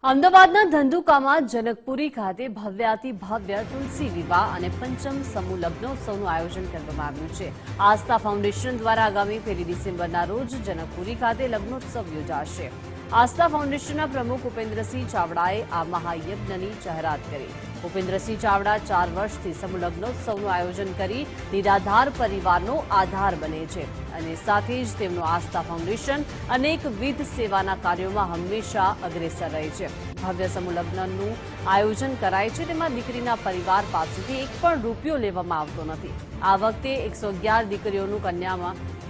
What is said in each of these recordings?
અમદાવાદના ધંધુકામાં જનકપુરી ખાતે ભવ્યાતિ ભવ્ય તુલસી વિવાહ અને પંચમ સમૂહ લગ્નોત્સવનું આયોજન કરવામાં આવ્યું છે। આસ્થા ફાઉન્ડેશન દ્વારા આગામી 1 ડિસેમ્બરના રોજ જનકપુરી ખાતે લગ્નોત્સવ યોજાશે। આસ્થા ફાઉન્ડેશનના પ્રમુખ ઉપેન્દ્રસિંહ ચાવડાએ આ મહાયજ્ઞની જાહેરાત કરી। ઉપેન્દ્રસિંહ ચાવડા 4 વર્ષથી સમૂહ લગ્નોત્સવનું આયોજન કરી નિરાધાર પરિવારનો આધાર બને છે અને સાથે જ તેમનું આસ્થા ફાઉન્ડેશન અનેકવિધ સેવાના કાર્યોમાં હંમેશા અગ્રેસર રહે છે। ભવ્ય સમૂહ લગ્નનું આયોજન કરાય છે, તેમાં દીકરીના પરિવાર પાસેથી એક પણ રૂપિયો લેવામાં આવતો નથી। આ વખતે 111 દીકરીઓનું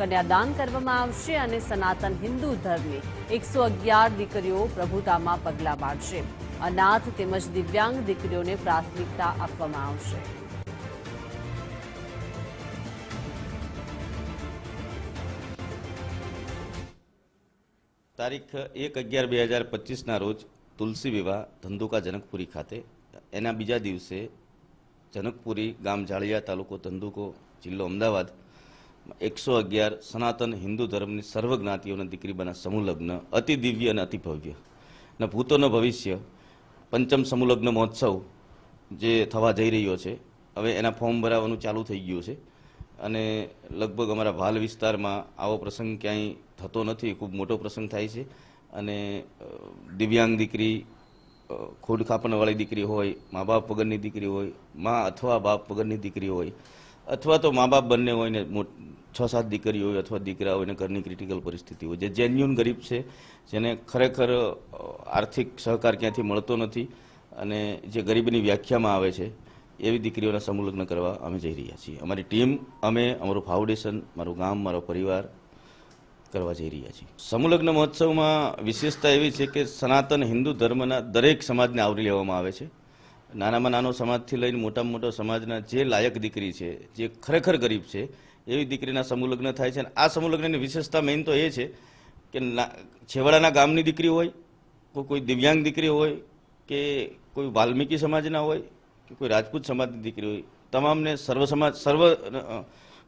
કન્યાદાન કરવામાં આવશે અને સનાતન હિન્દુ ધર્મની 111 દીકરીઓ પ્રભુતામાં પગલાં પાડશે। અનાથ તેમજ દિવ્યાંગ દીકરીઓને પ્રાથમિકતા આપવામાં આવશે। તારીખ 1/11/2025 ના રોજ તુલસી વિવાહ ધંધુકા જનકપુરી ખાતે, એના બીજા દિવસે જનકપુરી ગામ જાળિયા, તાલુકો ધંધુકો, જિલ્લો અમદાવાદ 111 સનાતન હિન્દુ ધર્મની સર્વ જ્ઞાતિઓના દીકરીબાના સમૂહ લગ્ન અતિ દિવ્ય અને અતિ ભવ્ય અને ભૂતોનો ભવિષ્ય પંચમ સમૂહ લગ્ન મહોત્સવ જે થવા જઈ રહ્યો છે, હવે એના ફોર્મ ભરાવાનું ચાલુ થઈ ગયું છે અને લગભગ અમારા ભાલ વિસ્તારમાં આવો પ્રસંગ ક્યાંય થતો નથી। ખૂબ મોટો પ્રસંગ થાય છે અને દિવ્યાંગ દીકરી, ખોડ ખાપણવાળી દીકરી હોય, મા બાપ વગરની દીકરી હોય, મા અથવા બાપ વગરની દીકરી હોય, અથવા તો મા બાપ બંને હોય ને 6-7 દીકરીઓ હોય અથવા દીકરા હોય ને ઘરની ક્રિટિકલ પરિસ્થિતિ હોય, જે જેન્યુન ગરીબ છે, જેને ખરેખર આર્થિક સહકાર ક્યાંથી મળતો નથી અને જે ગરીબીની વ્યાખ્યામાં આવે છે, એવી દીકરીઓના સમૂહ લગ્ન કરવા અમે જઈ રહ્યા છીએ। અમારી ટીમ, અમે, અમારું ફાઉન્ડેશન, મારું ગામ, મારો પરિવાર કરવા જઈ રહ્યા છીએ। સમૂહ લગ્ન મહોત્સવમાં વિશેષતા એવી છે કે સનાતન હિન્દુ ધર્મના દરેક સમાજને આવરી લેવામાં આવે છે। નાનામાં નાનો સમાજથી લઈને મોટામાં મોટો સમાજના જે લાયક દીકરી છે, જે ખરેખર ગરીબ છે, એવી દીકરીના સમૂહ લગ્ન થાય છે। અને આ સમૂહ લગ્નની વિશેષતા મેઇન તો એ છે કે છેવાડાના ગામની દીકરી હોય, કોઈ દિવ્યાંગ દીકરી હોય, કે કોઈ વાલ્મીકી સમાજના હોય, કે કોઈ રાજપૂત સમાજની દીકરી હોય, તમામને સર્વ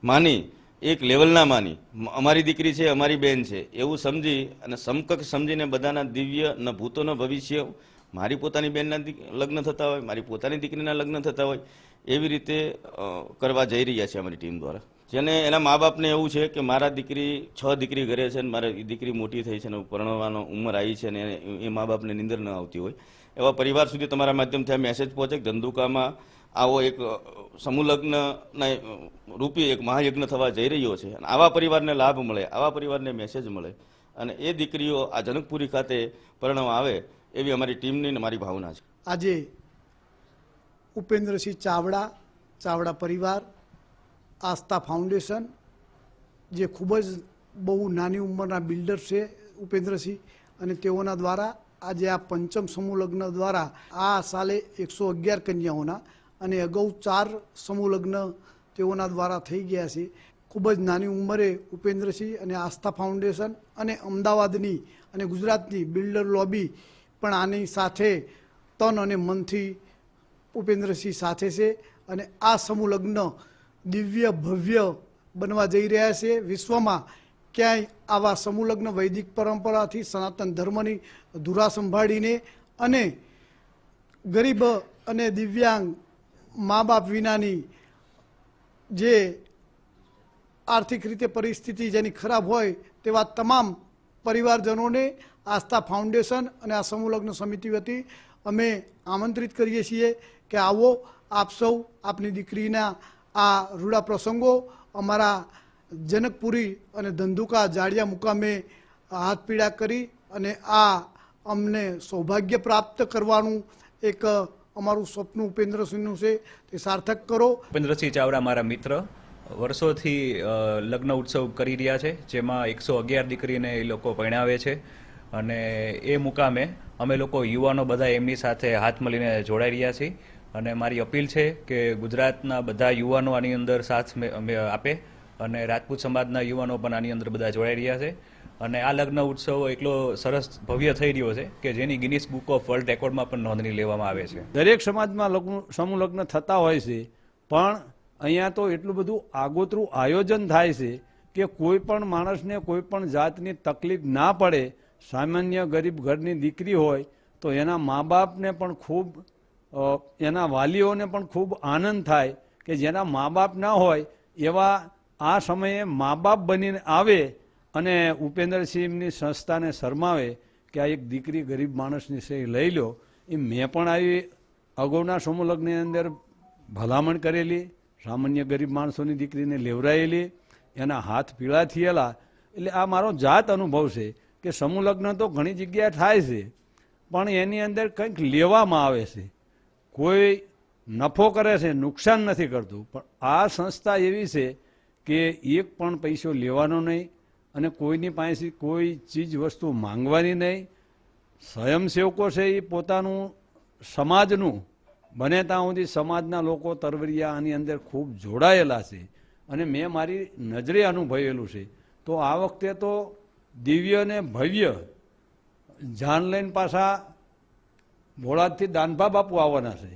માની, એક લેવલના માની અમારી દીકરી છે, અમારી બેન છે એવું સમજી અને સમકક્ષ સમજીને બધાના દિવ્ય ન ભૂતોનો ભવિષ્ય, મારી પોતાની બેનના લગ્ન થતા હોય, મારી પોતાની દીકરીના લગ્ન થતા હોય, એવી રીતે કરવા જઈ રહ્યા છે અમારી ટીમ દ્વારા। જેને એના મા બાપને એવું છે કે મારા દીકરી 6 દીકરી ઘરે છે અને મારી દીકરી મોટી થઈ છે અને પરણવાનો ઉંમર આવી છે અને એ મા બાપને નિંદર ન આવતી હોય, એવા પરિવાર સુધી તમારા માધ્યમથી આ મેસેજ પહોંચે કે ધંધુકામાં આવો એક સમૂહ લગ્નના રૂપી એક મહાયજ્ઞ થવા જઈ રહ્યો છે અને આવા પરિવારને લાભ મળે, આવા પરિવારને મેસેજ મળે અને એ દીકરીઓ આ જનકપુરી ખાતે પરણવા આવે એવી અમારી ટીમની મારી ભાવના છે। આજે ઉપેન્દ્રસિંહ ચાવડા પરિવાર, આસ્થા ફાઉન્ડેશન, જે ખૂબ જ બહુ નાની ઉંમરના બિલ્ડર છે ઉપેન્દ્રસિંહ, અને તેઓના દ્વારા આજે આ પંચમ સમૂહ લગ્ન દ્વારા આ સાલે 111 કન્યાઓના અને અગાઉ 4 સમૂહ લગ્ન તેઓના દ્વારા થઈ ગયા છે। ખૂબ જ નાની ઉંમરે ઉપેન્દ્રસિંહ અને આસ્થા ફાઉન્ડેશન અને અમદાવાદની અને ગુજરાતની બિલ્ડર લોબી પણ આની સાથે તન અને મનથી ઉપેન્દ્રસિંહ સાથે છે અને આ સમૂહ લગ્ન દિવ્ય ભવ્ય બનવા જઈ રહ્યા છે। વિશ્વમાં ક્યાંય આવા સમૂહ લગ્ન વૈદિક પરંપરાથી સનાતન ધર્મની ધુરા સંભાળીને અને ગરીબ અને દિવ્યાંગ મા બાપ વિનાની જે આર્થિક રીતે પરિસ્થિતિ જેની ખરાબ હોય તેવા તમામ પરિવારજનોને આસ્થા ફાઉન્ડેશન અને આ સમૂહ લગ્ન સમિતિ વતી અમે આમંત્રિત કરીએ છીએ કે આવો આપ સૌ આપની દીકરીના આ રૂડા પ્રસંગો અમારા જનકપુરી અને ધંધુકા જાળિયા મુકામે હાથ પીડા કરી અને આ અમને સૌભાગ્ય પ્રાપ્ત કરવાનું એક અમારું સ્વપ્ન ઉપેન્દ્રસિંહનું છે, તે સાર્થક કરો। ઉપેન્દ્રસિંહ ચાવડા મારા મિત્ર વર્ષોથી લગ્ન ઉત્સવ કરી રહ્યા છે, જેમાં 111 દીકરીને એ લોકો પરણાવે છે અને એ મુકામે અમે લોકો યુવાનો બધા એમની સાથે હાથ મળીને જોડાઈ રહ્યા છીએ અને મારી અપીલ છે કે ગુજરાતના બધા યુવાનો આની અંદર સાથ આપે અને રાજપૂત સમાજના યુવાનો પણ આની અંદર બધા જોડાઈ રહ્યા છે અને આ લગ્ન ઉત્સવ એટલો સરસ ભવ્ય થઈ રહ્યો છે કે જેની ગિનિસ બુક ઓફ વર્લ્ડ રેકોર્ડમાં પણ નોંધણી લેવામાં આવે છે। દરેક સમાજમાં સમૂહ લગ્ન થતા હોય છે, પણ અહીંયા તો એટલું બધું આગોતરું આયોજન થાય છે કે કોઈ પણ માણસને કોઈ પણ જાતની તકલીફ ના પડે। સામાન્ય ગરીબ ઘરની દીકરી હોય તો એના મા બાપને પણ ખૂબ એના વાલીઓને પણ ખૂબ આનંદ થાય કે જેના મા બાપ ના હોય એવા આ સમયે મા બાપ બનીને આવે અને ઉપેન્દ્રસિંહની સંસ્થાને શરમાવે કે આ એક દીકરી ગરીબ માણસની સહી લઈ લો. એ મેં પણ આવી અગાઉના સમૂહ લગ્નની અંદર ભલામણ કરેલી, સામાન્ય ગરીબ માણસોની દીકરીને લેવરાયેલી, એના હાથ પીળા થયેલા. એટલે આ મારો જાત અનુભવ છે કે સમૂહ લગ્ન તો ઘણી જગ્યાએ થાય છે, પણ એની અંદર કંઈક લેવામાં આવે છે. કોઈ નફો કરે છે, નુકસાન નથી કરતું. પણ આ સંસ્થા એવી છે કે એક પણ પૈસો લેવાનો નહીં અને કોઈની પાસેથી કોઈ ચીજ વસ્તુ માંગવાની નહીં. સ્વયંસેવકો છે એ પોતાનું સમાજનું બને ત્યાં સુધી સમાજના લોકો તરવરિયા આની અંદર ખૂબ જોડાયેલા છે અને મેં મારી નજરે અનુભવેલું છે. તો આ વખતે તો દિવ્ય ને ભવ્ય જાન લઈને પાછા ભોળાદથી દાનભા બાપુ આવવાના છે.